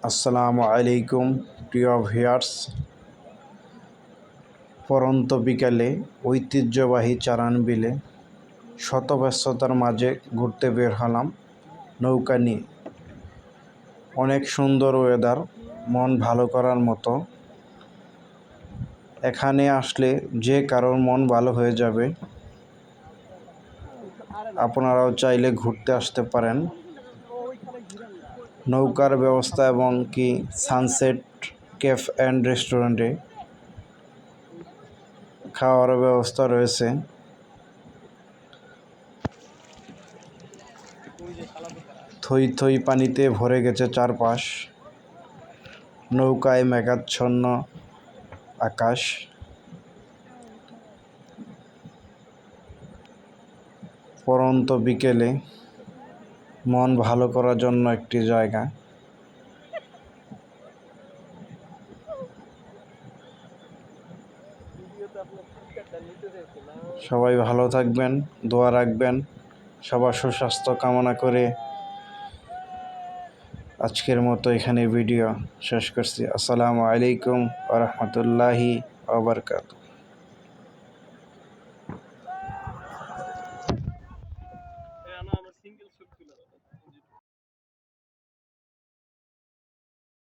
আসসালামু আলাইকুম প্রিয় ভিউয়ার্স। পরন্ত বিকালে ঐতিহ্যবাহী চারান বিলে শত ব্যস্ততার মাঝে ঘুরতে বের হলাম নৌকা নিয়ে। অনেক সুন্দর ওয়েদার, মন ভালো করার মতো। এখানে আসলে যে কারোর মন ভালো হয়ে যাবে। আপনারাও চাইলে ঘুরতে আসতে পারেন। নৌকার ব্যবস্থা এবং কি সানসেট ক্যাফ অ্যান্ড রেস্টুরেন্টে খাওয়ার ব্যবস্থা রয়েছে। থই থই পানিতে ভরে গেছে চারপাশ, নৌকায় মেঘাচ্ছন্ন আকাশ। পরন্ত বিকেলে মন ভালো করার জন্য একটি জায়গা। সবাই ভালো থাকবেন, দোয়া রাখবেন। সবার সুস্বাস্থ্য কামনা করে আজকের মতো এখানে ভিডিও শেষ করছি। আসসালামু আলাইকুম ওয়া রাহমাতুল্লাহি ওয়া বারাকাতুহু।